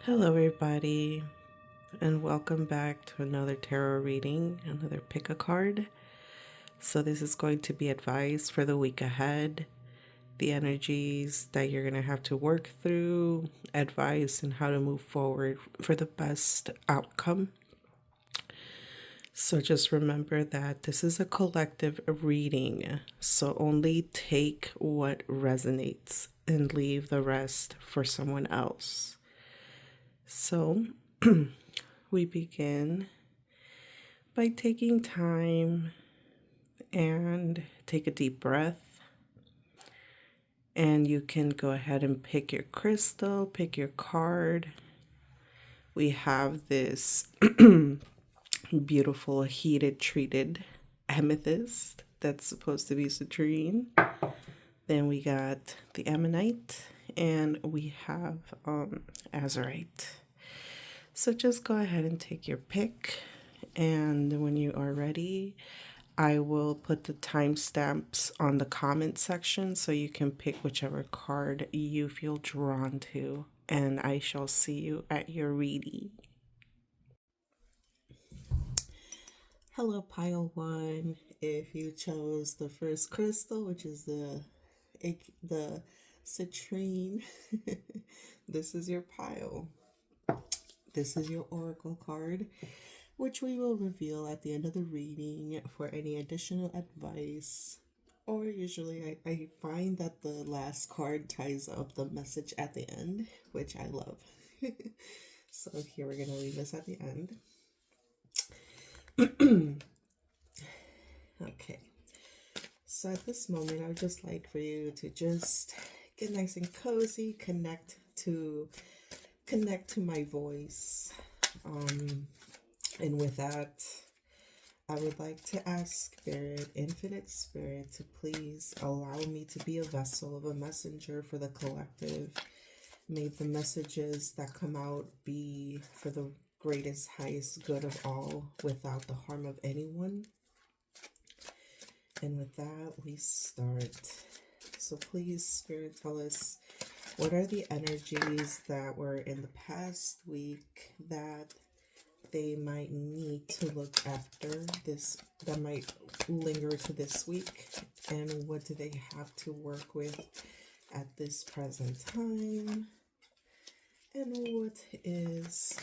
Hello, everybody, and welcome back to another tarot reading, another pick a card. So, this is going to be advice for the week ahead, the energies that you're going to have to work through, advice, and how to move forward for the best outcome. So, just remember that this is a collective reading, so only take what resonates and leave the rest for someone else. So, we begin by taking time and take a deep breath. And you can go ahead and pick your crystal, pick your card. We have this beautiful heated treated amethyst that's supposed to be citrine. Then we got the ammonite and we have azurite. So just go ahead and take your pick, and when you are ready, I will put the timestamps on the comment section so you can pick whichever card you feel drawn to, and I shall see you at your reading. Hello, pile one. If you chose the first crystal, which is the citrine, this is your pile. This is your oracle card, which we will reveal at the end of the reading for any additional advice. Or usually I find that the last card ties up the message at the end, which I love. So here we're going to leave this at the end. Okay. So at this moment, I would just like for you to just get nice and cozy, connect to my voice. And with that, I would like to ask Spirit, Infinite Spirit, to please allow me to be a vessel, of a messenger for the collective. May the messages that come out be for the greatest, highest good of all, without the harm of anyone. And with that, we start. So please, Spirit, tell us, what are the energies that were in the past week that they might need to look after this, that might linger to this week, and what do they have to work with at this present time, and what is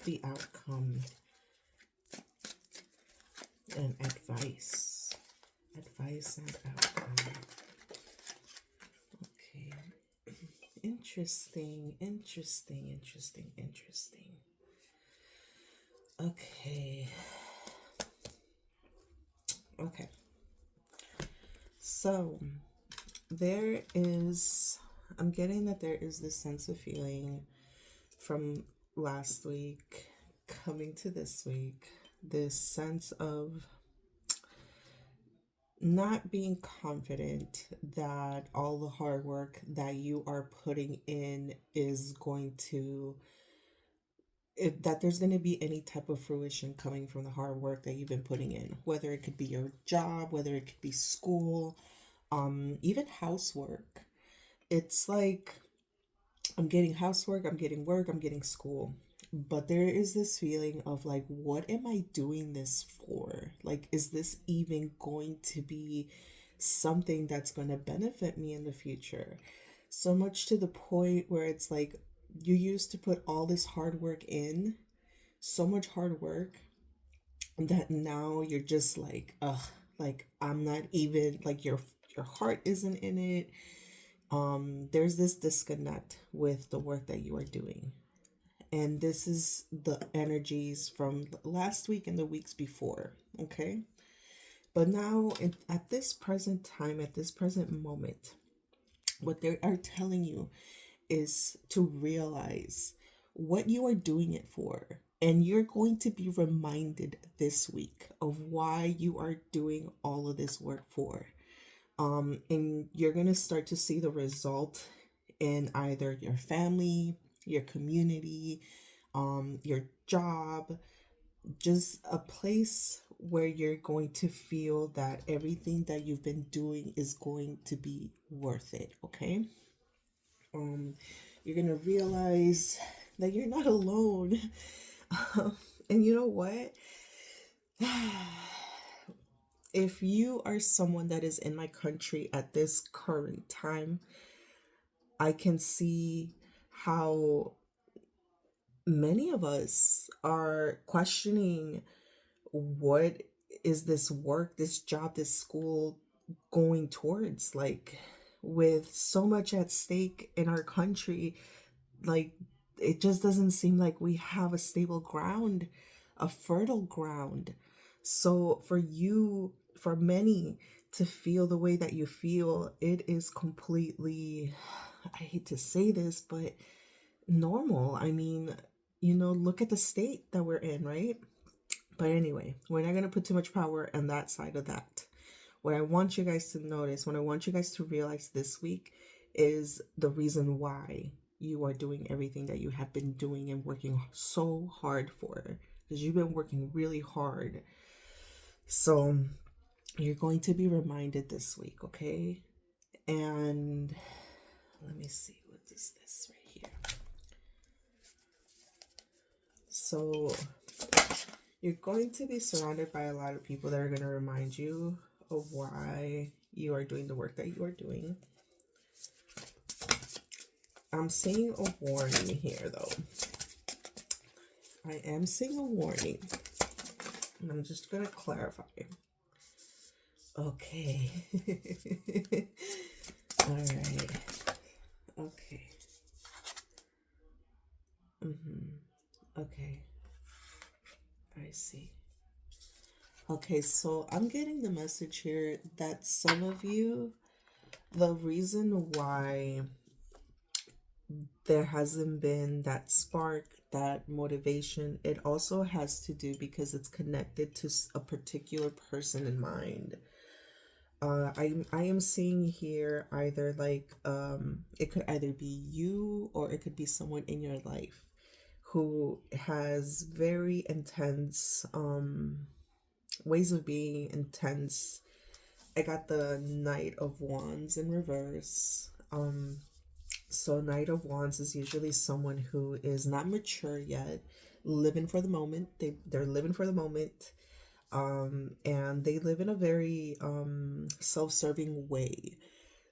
the outcome and advice and outcome. Okay. Interesting. Okay. So I'm getting that there is this sense of feeling from last week coming to this week, this sense of not being confident that all the hard work that you are putting in is going to, that there's going to be any type of fruition coming from the hard work that you've been putting in, whether it could be your job, whether it could be school, even housework. It's like I'm getting housework, I'm getting work, I'm getting school. But there is this feeling of like, what am I doing this for? Like, is this even going to be something that's going to benefit me in the future? So much to the point where it's like, you used to put all this hard work in, so much hard work, that now you're just like, ugh, like I'm not even, like your heart isn't in it. There's this disconnect with the work that you are doing. And this is the energies from last week and the weeks before, okay? But now, at this present time, at this present moment, what they are telling you is to realize what you are doing it for. And you're going to be reminded this week of why you are doing all of this work for. And you're going to start to see the result in either your family, your community, your job, just a place where you're going to feel that everything that you've been doing is going to be worth it, okay? You're going to realize that you're not alone. And you know what? If you are someone that is in my country at this current time, I can see how many of us are questioning, what is this work, this job, this school going towards? Like, with so much at stake in our country, like, it just doesn't seem like we have a stable ground, a fertile ground. So for you, for many to feel the way that you feel, it is completely, I hate to say this, but normal. I mean, look at the state that we're in, right? But anyway, we're not going to put too much power on that side of that. What I want you guys to notice, what I want you guys to realize this week, is the reason why you are doing everything that you have been doing and working so hard for. Because you've been working really hard. So you're going to be reminded this week, okay? And let me see, what is this right here? So you're going to be surrounded by a lot of people that are going to remind you of why you are doing the work that you are doing. I'm seeing a warning here, though. I am seeing a warning. And I'm just going to clarify. Okay. All right. Okay. Okay. I see. Okay, so I'm getting the message here that some of you, the reason why there hasn't been that spark, that motivation, it also has to do because it's connected to a particular person in mind. I am seeing here either like it could either be you or it could be someone in your life who has very intense ways of being intense. I got the Knight of Wands in reverse. So Knight of Wands is usually someone who is not mature yet, living for the moment. They're living for the moment. And they live in a very self-serving way.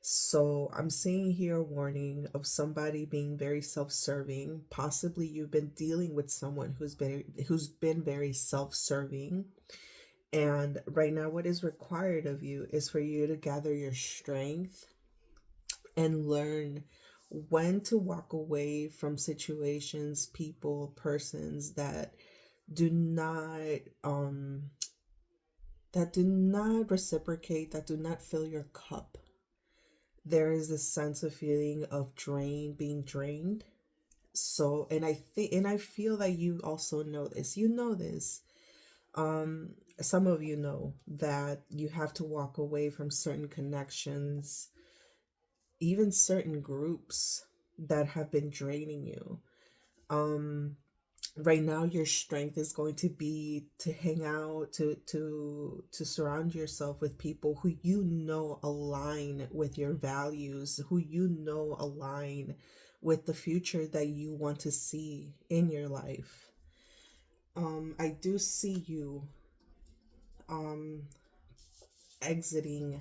So I'm seeing here a warning of somebody being very self-serving. Possibly you've been dealing with someone who's been very self-serving. And right now what is required of you is for you to gather your strength and learn when to walk away from situations, people, persons do not um that do not reciprocate, that do not fill your cup. There is this sense of feeling of being drained. So, and I feel that you also know this. You know this. Some of you know that you have to walk away from certain connections, even certain groups that have been draining you. Um, right now your strength is going to be to hang out, to surround yourself with people who align with your values, who align with the future that you want to see in your life. I do see you um exiting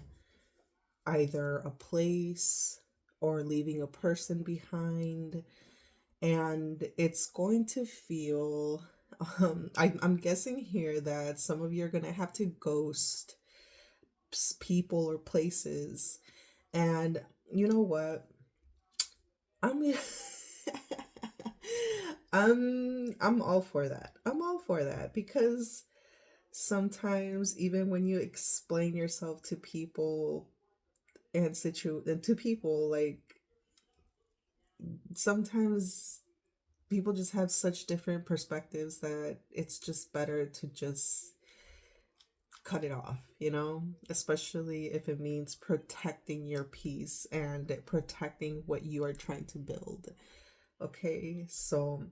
either a place or leaving a person behind, and it's going to feel I'm guessing here that some of you are going to have to ghost people or places. And you know what, I'm I'm all for that. I'm all for that because sometimes even when you explain yourself to people and to people, like, sometimes people just have such different perspectives that it's just better to just cut it off, especially if it means protecting your peace and protecting what you are trying to build. Okay, so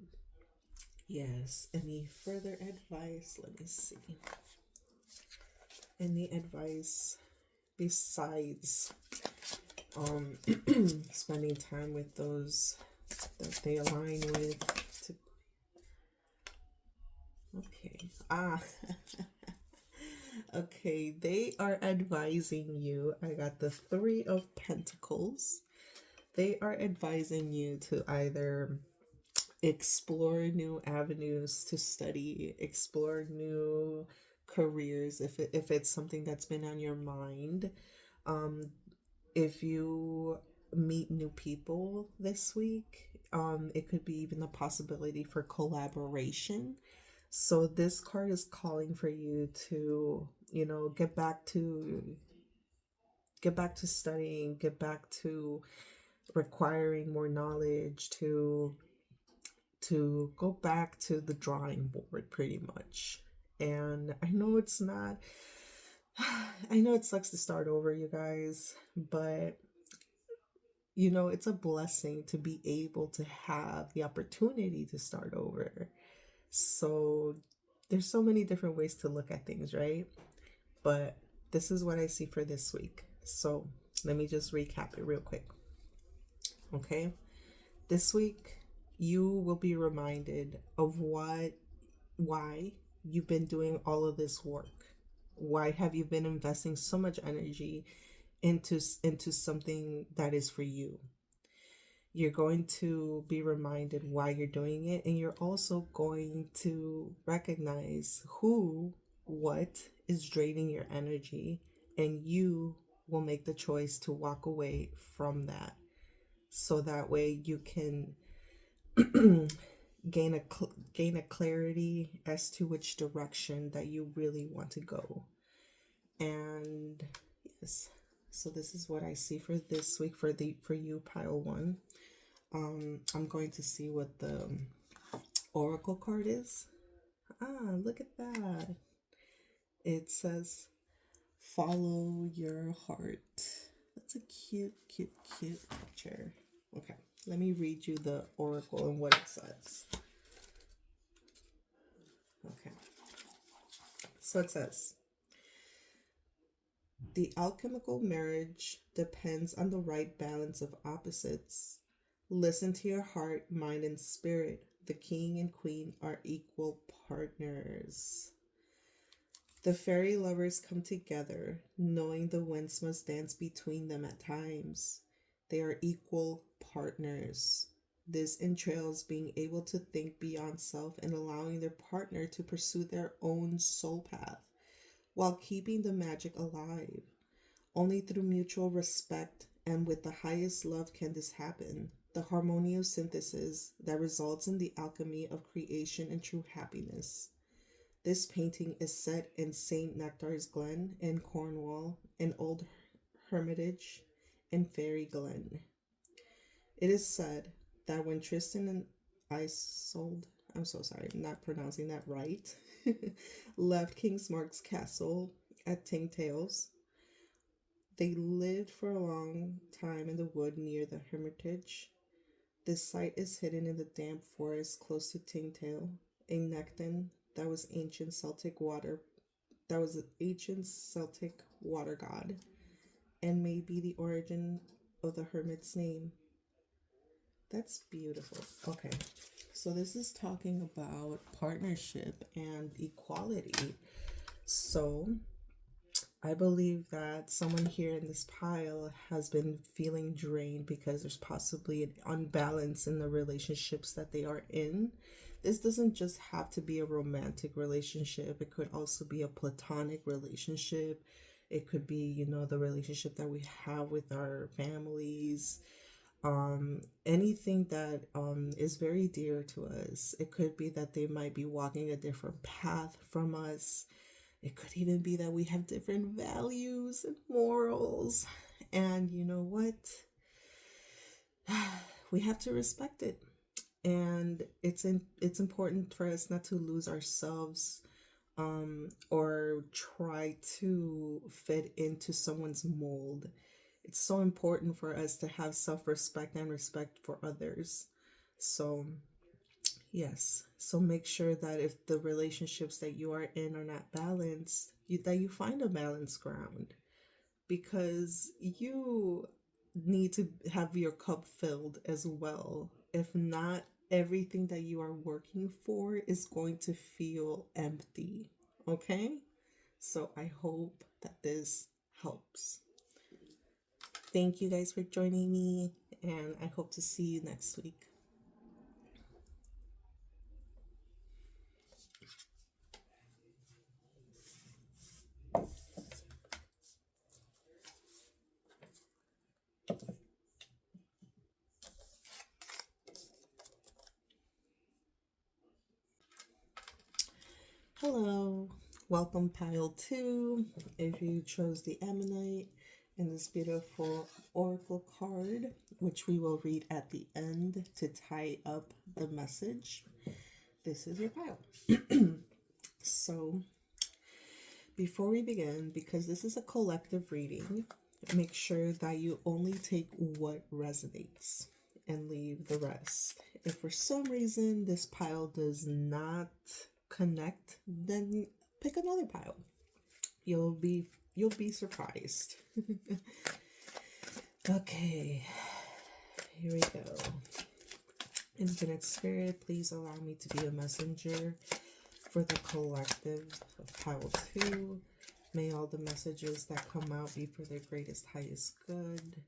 yes, any further advice? Let me see. Any advice besides spending time with those that they align with. To, okay. Ah, okay. They are advising you. I got the Three of Pentacles. They are advising you to either explore new avenues to study, explore new careers if it's something that's been on your mind. Um, if you meet new people this week, it could be even a possibility for collaboration. So this card is calling for you to, get back to studying, get back to requiring more knowledge, to go back to the drawing board pretty much. And I know it's not I know it sucks to start over, you guys, but it's a blessing to be able to have the opportunity to start over. So there's so many different ways to look at things, right? But this is what I see for this week. So let me just recap it real quick. Okay. This week, you will be reminded of why you've been doing all of this work. Why have you been investing so much energy into something that is for you? You're going to be reminded why you're doing it, and you're also going to recognize what is draining your energy, and you will make the choice to walk away from that, so that way you can gain a clarity as to which direction that you really want to go. And yes, so this is what I see for this week for you, pile one. I'm going to see what the oracle card is. Ah, look at that. It says follow your heart. That's a cute, cute, cute picture. Okay, let me read you the oracle and what it says. Okay, so it says the alchemical marriage depends on the right balance of opposites. Listen to your heart, mind, and spirit. The king and queen are equal partners. The fairy lovers come together, knowing the winds must dance between them at times. They are equal partners. This entails being able to think beyond self and allowing their partner to pursue their own soul path while keeping the magic alive. Only through mutual respect and with the highest love can this happen. The harmonious synthesis that results in the alchemy of creation and true happiness. This painting is set in St. Nectar's Glen in Cornwall, an old hermitage in Fairy Glen. It is said that when Tristan and Isolde, I'm so sorry, I'm not pronouncing that right, left Kingsmark's castle at Tingtails, they lived for a long time in the wood near the hermitage. This site is hidden in the damp forest close to Tingtail, a Necton that was an ancient Celtic water god, and may be the origin of the hermit's name. That's beautiful. Okay, so this is talking about partnership and equality. So I believe that someone here in this pile has been feeling drained because there's possibly an unbalance in the relationships that they are in. This doesn't just have to be a romantic relationship, it could also be a platonic relationship. It could be, the relationship that we have with our families. Anything that is very dear to us. It could be that they might be walking a different path from us. It could even be that we have different values and morals. And you know what? We have to respect it. And it's important for us not to lose ourselves, or try to fit into someone's mold. It's so important for us to have self-respect and respect for others. So yes. So make sure that if the relationships that you are in are not balanced, that you find a balanced ground, because you need to have your cup filled as well. if not, everything that you are working for is going to feel empty. Okay? So I hope that this helps. Thank you guys for joining me, and I hope to see you next week. Hello, welcome pile 2. If you chose the Ammonite and this beautiful oracle card, which we will read at the end to tie up the message, this is your pile. So, before we begin, because this is a collective reading, make sure that you only take what resonates and leave the rest. If for some reason this pile does not connect, then pick another pile. You'll be surprised. Okay, here we go. Infinite Spirit, please allow me to be a messenger for the collective of pile 2. May all the messages that come out be for their greatest, highest good,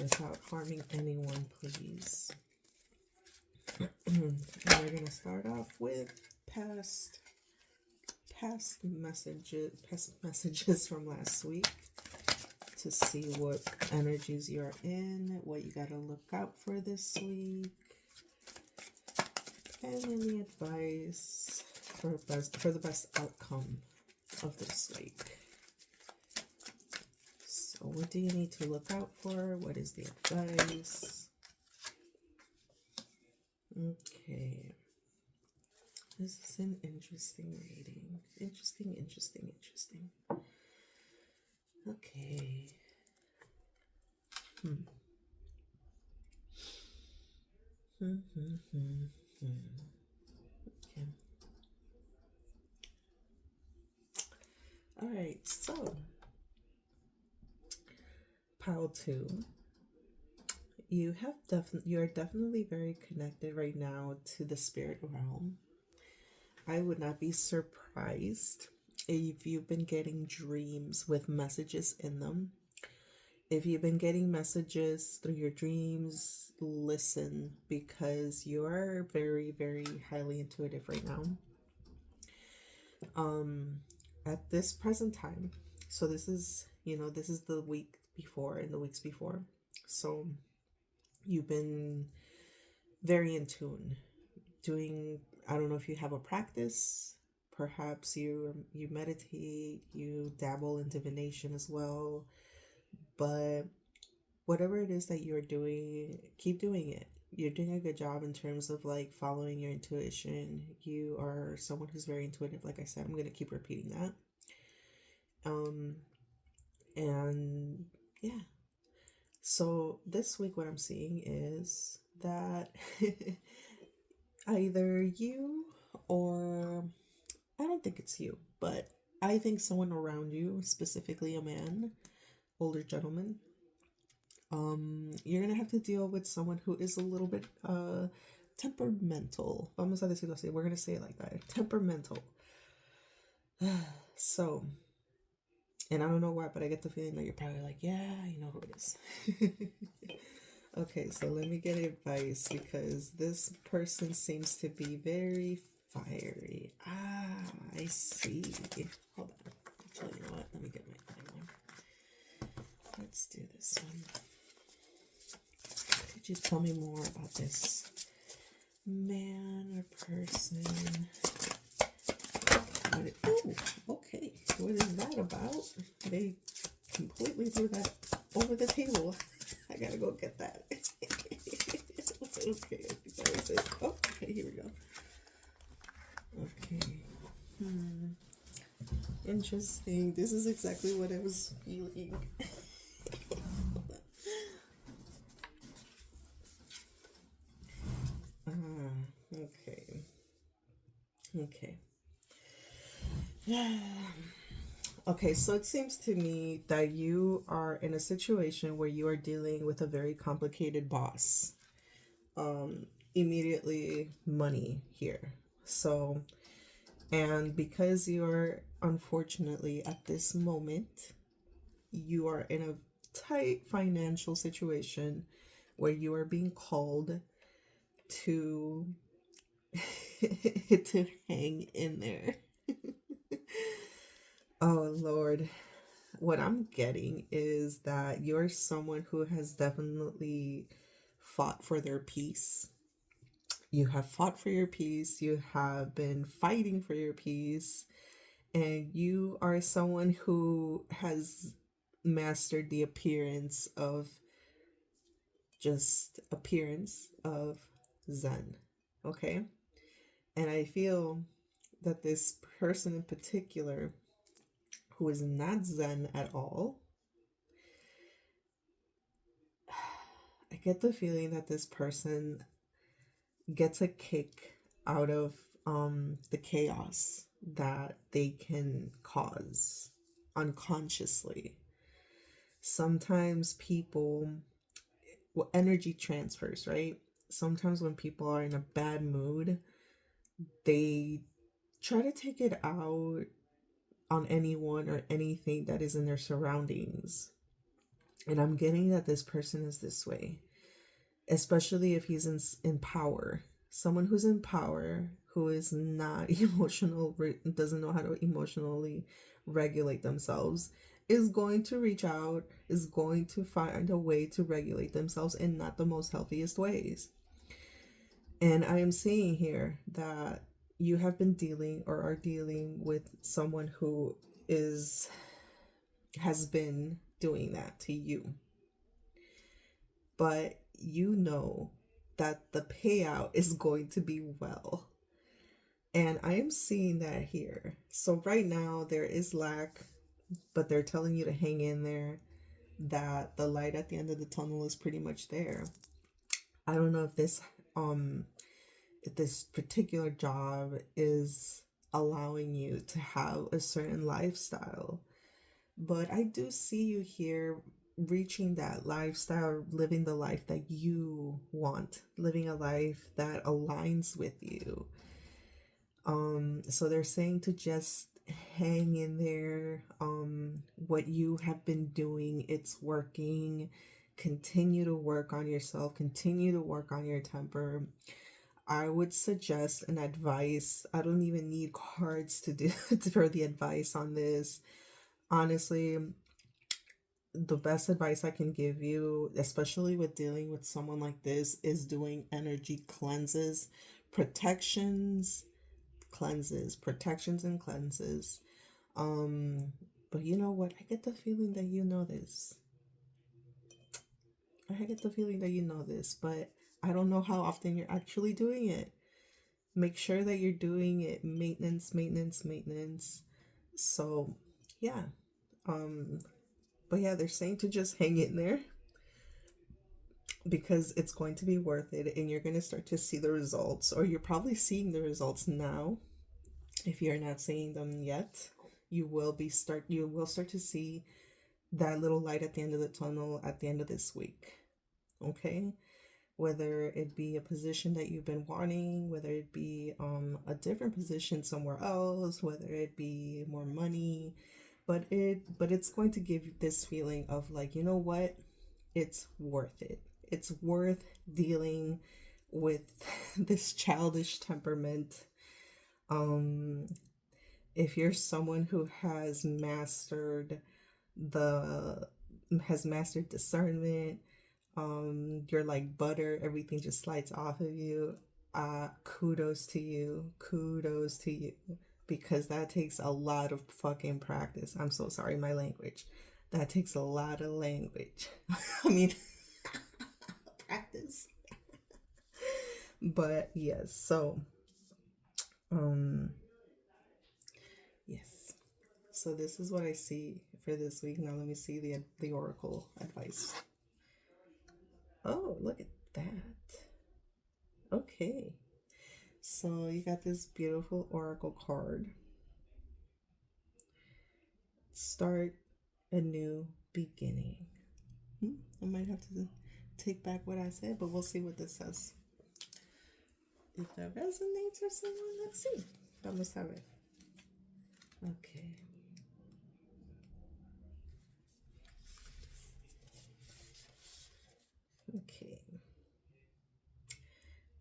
without harming anyone, please. And we're going to start off with past messages from last week to see what energies you're in, what you got to look out for this week, and any advice for the best outcome of this week. So what do you need to look out for? What is the advice? Okay. This is an interesting reading. Interesting. Okay. Okay. All right. So, pile 2. You are definitely very connected right now to the spirit realm. I would not be surprised if you've been getting dreams with messages in them. If you've been getting messages through your dreams, listen, because you are very, very highly intuitive right now. At this present time, so this is the week before and the weeks before. So you've been very in tune, doing, I don't know if you have a practice, perhaps you meditate, you dabble in divination as well, but whatever it is that you're doing, keep doing it. You're doing a good job in terms of like following your intuition. You are someone who's very intuitive. Like I said, I'm going to keep repeating that. And yeah. So this week what I'm seeing is that either you, or I don't think it's you, but I think someone around you, specifically a man, older gentleman, you're gonna have to deal with someone who is a little bit temperamental. Vamos a decirlo así. We're gonna say it like that. Temperamental. So, and I don't know why, but I get the feeling that you're probably like, yeah, you know who it is. Okay, so let me get advice, because this person seems to be very fiery. I see. Hold on. Actually, you know what? Let me get my other one. Let's do this one. Could you tell me more about this man or person? Okay. What is that about? They completely threw that over the table. I gotta go get that. Okay, that was it. Okay, here we go. Okay. Interesting. This is exactly what I was feeling. Okay. Okay, so it seems to me that you are in a situation where you are dealing with a very complicated boss. um, immediately money here. So, and because you're unfortunately at this moment, you are in a tight financial situation where you are being called to to hang in there. Oh Lord, what I'm getting is that you're someone who has definitely fought for their peace. You have fought for your peace, you have been fighting for your peace, and you are someone who has mastered the appearance of Zen. Okay? And I feel that this person in particular, who is not Zen at all, I get the feeling that this person gets a kick out of the chaos that they can cause unconsciously. Sometimes people, well, energy transfers, right? Sometimes when people are in a bad mood, they try to take it out on anyone or anything that is in their surroundings. And I'm getting that this person is this way, especially if he's in power. Someone who's in power, who is not doesn't know how to emotionally regulate themselves, is going to reach out, is going to find a way to regulate themselves in not the most healthiest ways. And I am seeing here that you have been dealing or are dealing with someone who is has been doing that to you. But you know that the payout is going to be well. And I am seeing that here. So right now there is lack, but they're telling you to hang in there, that the light at the end of the tunnel is pretty much there. I don't know um if this particular job is allowing you to have a certain lifestyle, but I do see you here reaching that lifestyle, living the life that you want, living a life that aligns with you. So they're saying to just hang in there. What you have been doing, it's working. Continue to work on yourself, continue to work on your temper. I would suggest an advice. I don't even need cards to do for the advice on this. Honestly, the best advice I can give you, especially with dealing with someone like this, is doing energy cleanses, protections, protections and cleanses. Um, but you know what? I get the feeling that you know this. I get the feeling that you know this, but I don't know how often you're actually doing it. Make sure that you're doing it. Maintenance, maintenance, maintenance. So, yeah. Um, but yeah, they're saying to just hang in there because it's going to be worth it and you're going to start to see the results, or you're probably seeing the results now. If you're not seeing them yet, you will start to see that little light at the end of the tunnel at the end of this week. Okay? Whether it be a position that you've been wanting, whether it be a different position somewhere else, whether it be more money, but it's going to give you this feeling of like, you know what, it's worth it. It's worth dealing with this childish temperament. um if you're someone who the has mastered discernment, you're like butter, everything just slides off of you. Kudos to you, kudos to you, because that takes a lot of fucking practice. I'm so sorry, my language. That takes a lot of language. I mean, practice. But yes, so um yes. So this is what I see for this week. Now let me see the oracle advice. Oh, look at that. Okay. So you got this beautiful oracle card. Start a new beginning. I might have to take back what I said, but we'll see what this says. If that resonates for someone, let's see. Vamos a ver. Okay. Okay.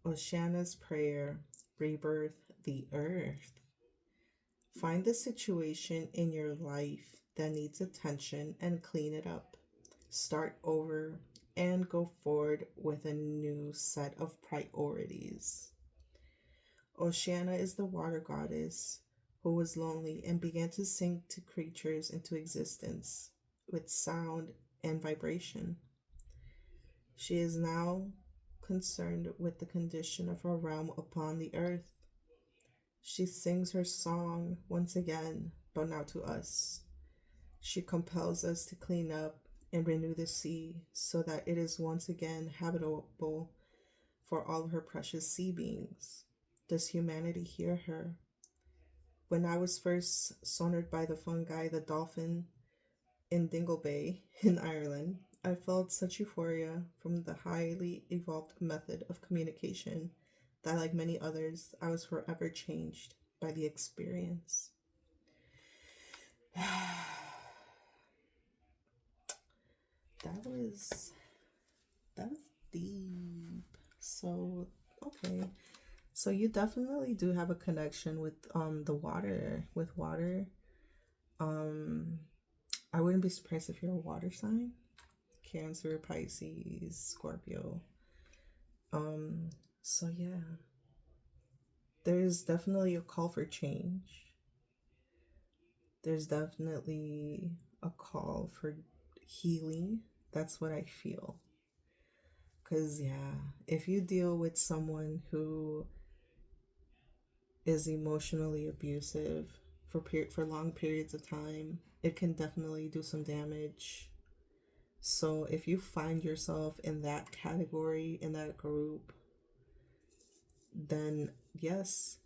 Oceana's prayer, rebirth the earth. Find the situation in your life that needs attention and clean it up. Start over and go forward with a new set of priorities. Oceana is the water goddess who was lonely and began to sing to creatures into existence with sound and vibration. She is now concerned with the condition of her realm upon the earth. She sings her song once again, but now to us. She compels us to clean up and renew the sea so that it is once again habitable for all of her precious sea beings. Does humanity hear her? When I was first sonared by the fungi, the dolphin in Dingle Bay in Ireland, I felt such euphoria from the highly evolved method of communication that, like many others, I was forever changed by the experience. That was that was deep. So okay, so you definitely do have a connection with the water. With water, um, I wouldn't be surprised if you're a water sign. Cancer, Pisces, Scorpio. Um, so yeah, there's definitely a call for change. There's definitely a call for healing. That's what I feel. Cause yeah, if you deal with someone who is emotionally abusive for long periods of time, it can definitely do some damage. So if you find yourself in that category, in that group, then yes,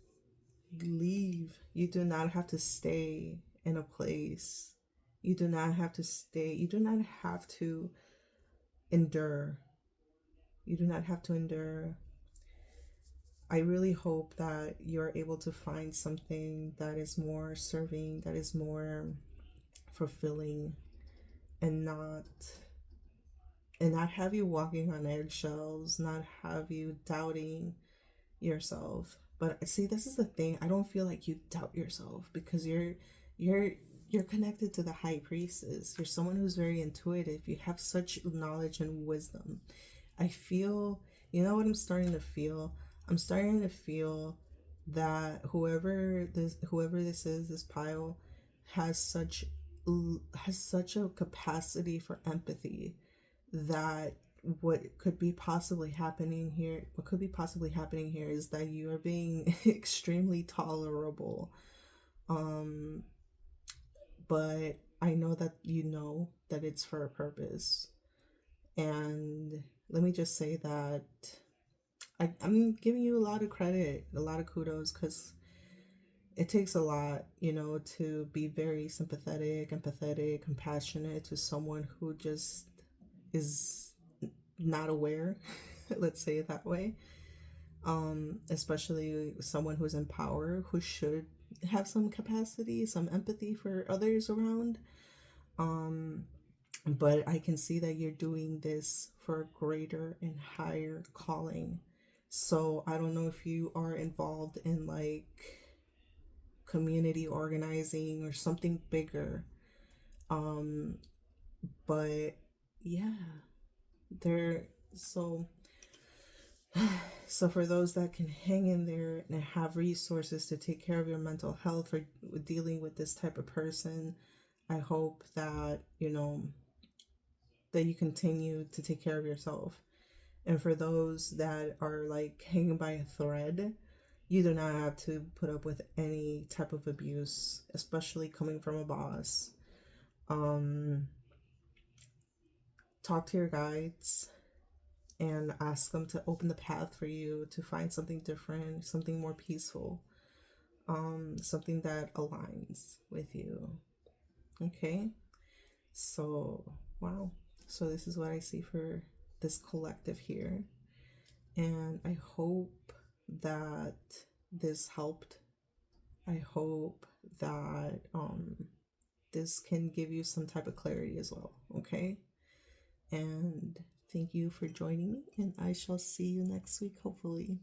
leave. You do not have to stay in a place. You do not have to stay. You do not have to endure. You do not have to endure. I really hope that you're able to find something that is more serving, that is more fulfilling, and not have you walking on eggshells, not have you doubting yourself. But see, this is the thing. I don't feel like you doubt yourself because you're you're connected to the high priestess. You're someone who's very intuitive. You have such knowledge and wisdom. I feel, you know what I'm starting to feel? I'm starting to feel that whoever this is, this pile has such has such a capacity for empathy that what could be possibly happening here is that you are being extremely tolerable. Um but I know that you know that it's for a purpose. And let me just say that I'm giving you a lot of credit, a lot of kudos, because it takes a lot, to be very sympathetic, empathetic, compassionate to someone who just is not aware. Let's say it that way. Especially someone who's in power who should have some capacity, some empathy for others around. Um, but I can see that you're doing this for a greater and higher calling. So I don't know if you are involved in like community organizing or something bigger. Um, but yeah, there. So so for those that can hang in there and have resources to take care of your mental health or dealing with this type of person, I hope that that you continue to take care of yourself. And for those that are like hanging by a thread, you do not have to put up with any type of abuse, especially coming from a boss. Um, Talk to your guides and ask them to open the path for you to find something different, something more peaceful, something that aligns with you. Okay? So, wow. So, this is what I see for this collective here. And I hope that this helped. I hope that this can give you some type of clarity as well. Okay. And thank you for joining me, and I shall see you next week, hopefully.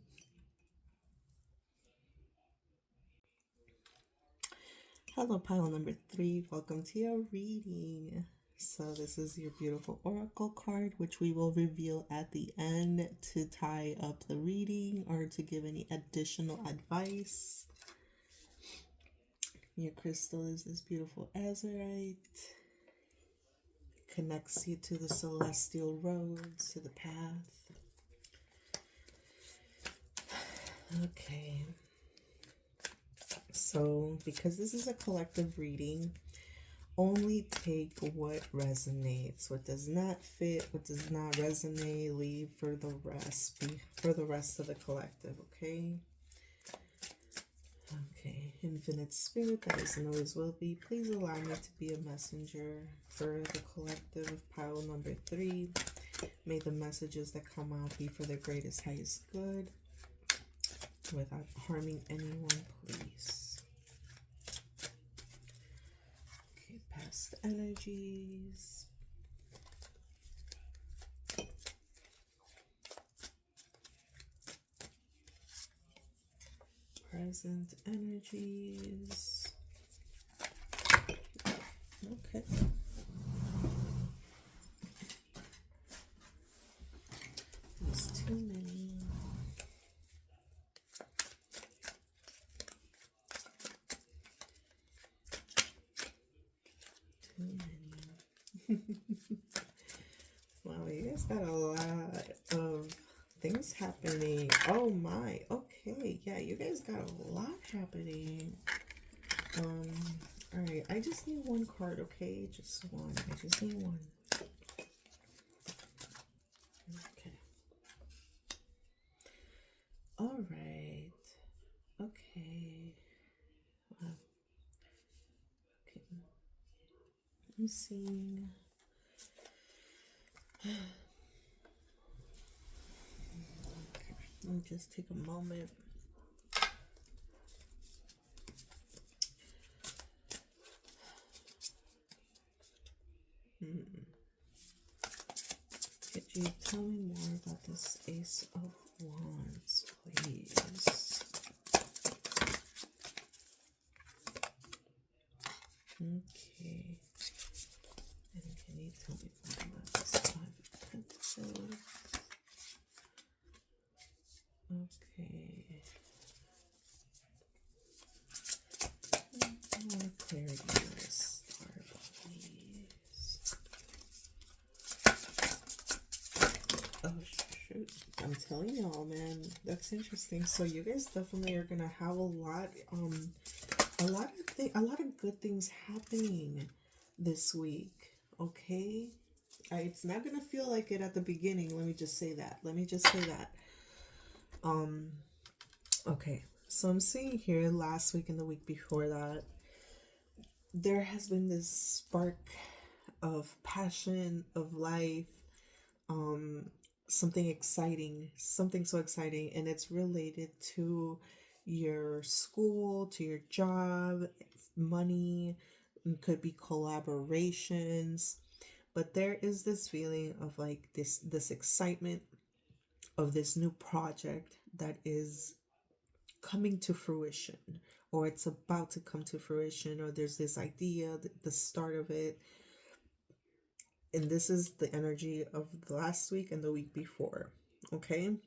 Hello, pile number 3. Welcome to your reading. So, this is your beautiful oracle card, which we will reveal at the end to tie up the reading or to give any additional advice. Your crystal is this beautiful azurite. Connects you to the celestial roads, to the path. Okay. So, because this is a collective reading, only take what resonates. What does not fit, what does not resonate, leave for the rest. Be for the rest of the collective, okay? Okay, Infinite Spirit, that is and always will be, please allow me to be a messenger for the collective of pile number 3. May the messages that come out be for the greatest, highest good, without harming anyone, please. Okay, past energies. Present energies. Okay. There's too many. Too many. Wow, you guys got a lot of things happening. Oh my. Okay. Yeah, you guys got a lot happening. All right. I just need one card, okay? Just one. I just need one. Okay. All right. Okay. Wow. Okay. I'm seeing. Okay. Let me just take a moment. Could you tell me more about this Ace of Wands, please? Okay. And can you tell me more about this Five of Pentacles? Okay. More clarity on this star, please. Oh shoot! I'm telling y'all, man, that's interesting. So you guys definitely are gonna have a lot of good things happening this week. Okay, it's not gonna feel like it at the beginning. Let me just say that. Okay. So I'm seeing here last week and the week before that, there has been this spark of passion, of life, something exciting, something so exciting, and it's related to your school, to your job, money, could be collaborations, but there is this feeling of like this excitement of this new project that is coming to fruition, or it's about to come to fruition, or there's this idea, the start of it. And this is the energy of the last week and the week before. Okay,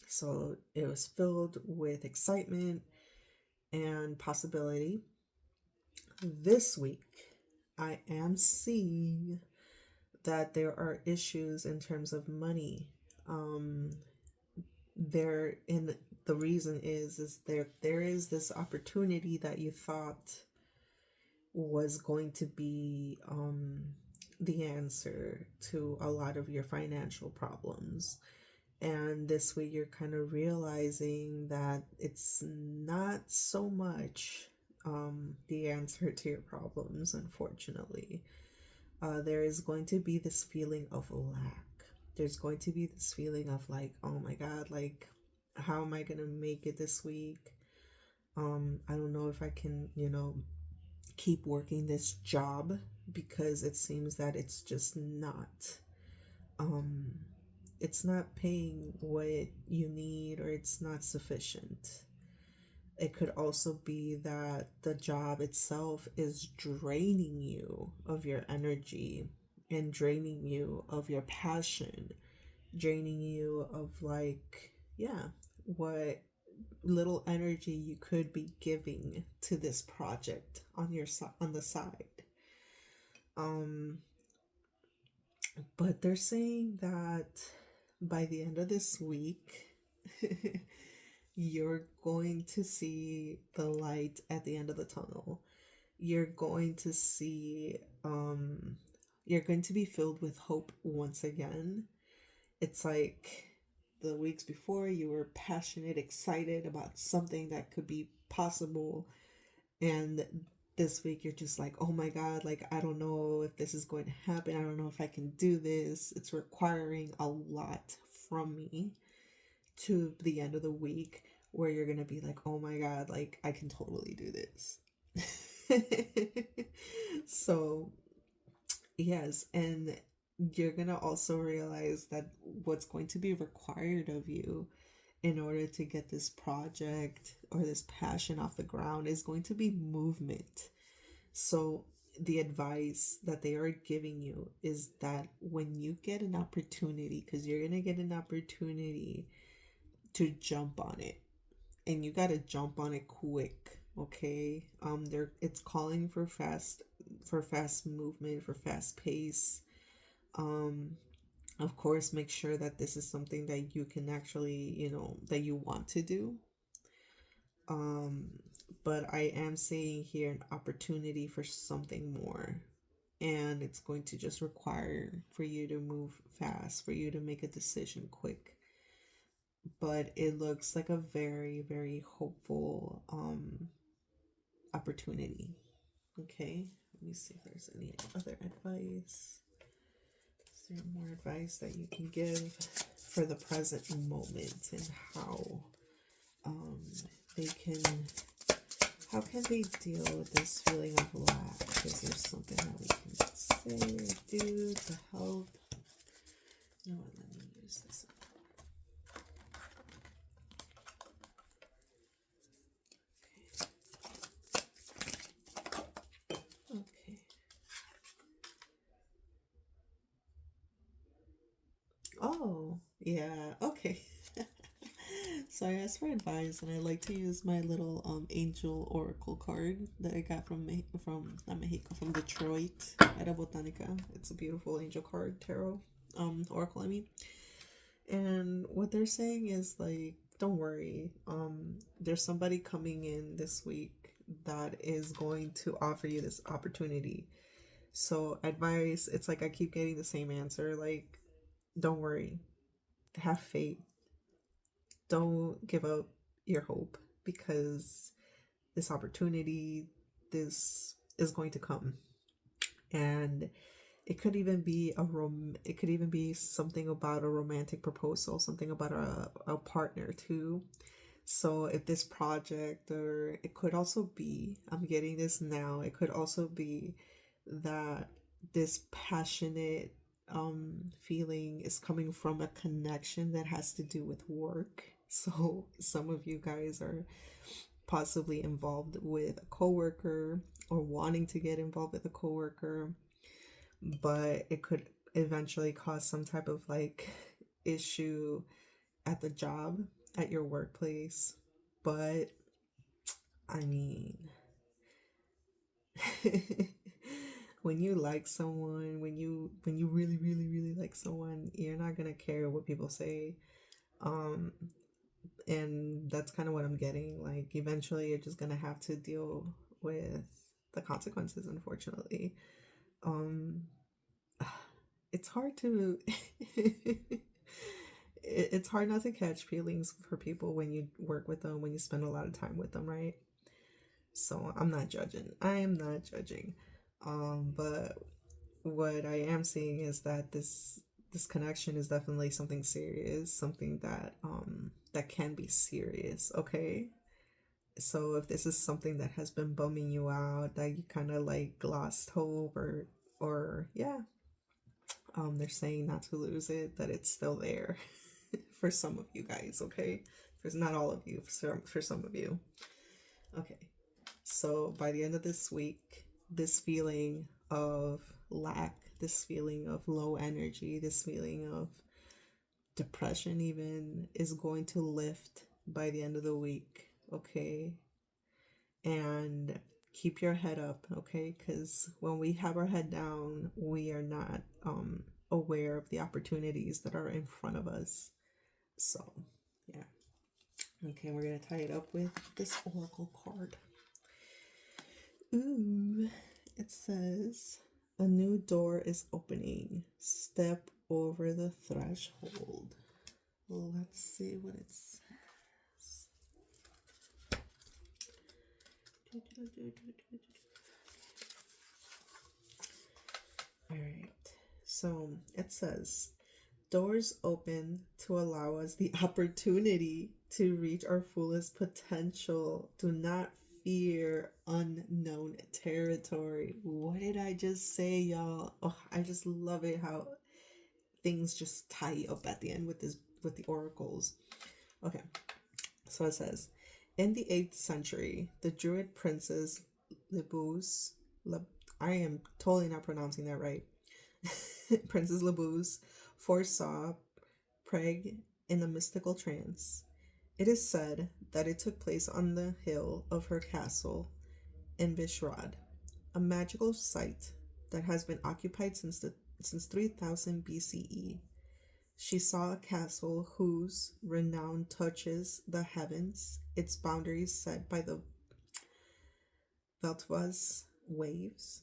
so it was filled with excitement and possibility. This week I am seeing that there are issues in terms of money. There in The reason is there is this opportunity that you thought was going to be the answer to a lot of your financial problems, and this way you're kind of realizing that it's not so much the answer to your problems, unfortunately. There is going to be this feeling of lack. There's going to be this feeling of like, oh my God, like How am I gonna make it this week? I don't know if I can, keep working this job because it seems that um it's not paying what you need, or it's not sufficient. It could also be that the job itself is draining you of your energy and draining you of your passion, draining you of, like, yeah, what little energy you could be giving to this project on on the side. Um but they're saying that by the end of this week, you're going to see the light at the end of the tunnel. You're going to see, you're going to be filled with hope once again. It's like the weeks before, you were passionate, excited about something that could be possible. And this week, you're just like, oh my God, like, I don't know if this is going to happen. I don't know if I can do this. It's requiring a lot from me to the end of the week, where you're going to be like, oh my God, like, I can totally do this. So, yes, and you're going to also realize that what's going to be required of you in order to get this project or this passion off the ground is going to be movement. So, the advice that they are giving you is that when you get an opportunity, because you're going to get an opportunity to jump on it, and you got to jump on it quick. Okay, there it's calling for fast movement, for fast pace. um of course, make sure that this is something that you can actually, that you want to do. um but I am seeing here an opportunity for something more, and it's going to just require for you to move fast, for you to make a decision quick. But it looks like a very, very hopeful opportunity. Okay, let me see if there's any other advice. Is there more advice that you can give for the present moment, and how um, they can, how can they deal with this feeling of lack? Is there something that we can say or do to help? You know what, let me use this. Okay. Oh, yeah. Okay. So I asked for advice, and I like to use my little angel oracle card that I got from not Mexico, from Detroit at a Botanica. It's a beautiful angel card tarot oracle, I mean. And what they're saying is, like, don't worry. There's somebody coming in this week that is going to offer you this opportunity. So advice, it's like I keep getting the same answer, like, don't worry. Have faith. Don't give up your hope, because this opportunity, this is going to come. And it could even be something about a romantic proposal, something about a partner too. So if this project, or it could also be, I'm getting this now, it could also be that this passionate feeling is coming from a connection that has to do with work. So some of you guys are possibly involved with a coworker, or wanting to get involved with a coworker, but it could eventually cause some type of, like, issue at the job, at your workplace. But I mean, when you like someone, when you really, really, really like someone, you're not gonna care what people say. um and that's kind of what I'm getting. Like, eventually you're just gonna have to deal with the consequences, unfortunately. um it's hard to it's hard not to catch feelings for people when you work with them, when you spend a lot of time with them, right? So I'm not judging. I am not judging. But what I am seeing is that this connection is definitely something serious, something that that can be serious, okay? So if this is something that has been bumming you out, that you kind of like lost hope, or yeah, they're saying not to lose it, that it's still there for some of you guys, okay? For not all of you, for some of you. Okay. So by the end of this week, this feeling of lack, this feeling of low energy, this feeling of depression even is going to lift by the end of the week, okay? And keep your head up, okay? Because when we have our head down, we are not aware of the opportunities that are in front of us. So, yeah. Okay, we're going to tie it up with this oracle card. Ooh, it says, a new door is opening. Step over the threshold. Let's see what it says. All right. So it says, doors open to allow us the opportunity to reach our fullest potential. Do not fear unknown territory. What did I just say, y'all? Oh, I just love it how things just tie up at the end with the oracles. Okay. So it says, in the 8th century, the Druid princess Lebus, I am totally not pronouncing that right. Princess Lebus foresaw Prague in a mystical trance. It is said that it took place on the hill of her castle in Vishrad, a magical site that has been occupied since 3000 BCE. She saw a castle whose renown touches the heavens, its boundaries set by the Veltva's waves.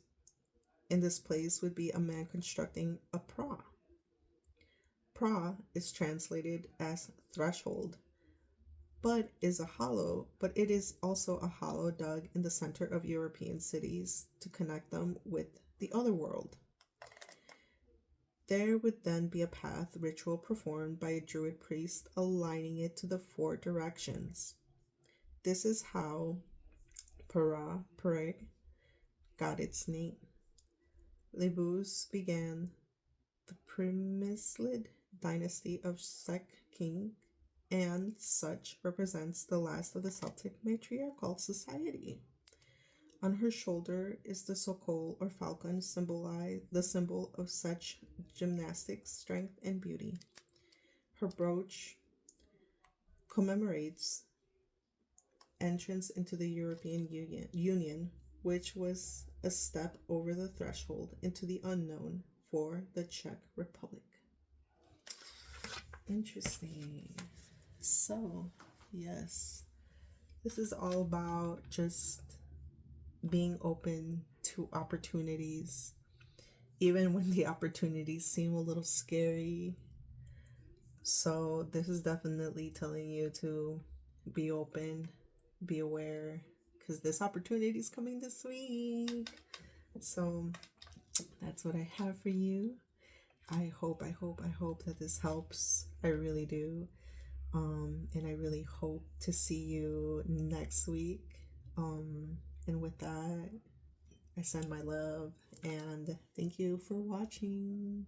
In this place would be a man constructing a pra. Pra is translated as threshold, but it is also a hollow dug in the center of European cities to connect them with the other world. There would then be a path ritual performed by a druid priest aligning it to the 4 directions. This is how Prague got its name. Lebus began the Premyslid dynasty of Czech king, and such represents the last of the Celtic matriarchal society. On her shoulder is the sokol or falcon, the symbol of such gymnastics, strength, and beauty. Her brooch commemorates entrance into the European Union, which was a step over the threshold into the unknown for the Czech Republic. Interesting. So, yes, this is all about just being open to opportunities, even when the opportunities seem a little scary. So, this is definitely telling you to be open, be aware, because this opportunity is coming this week. So, that's what I have for you. I hope that this helps. I really do. And I really hope to see you next week. And with that, I send my love and thank you for watching.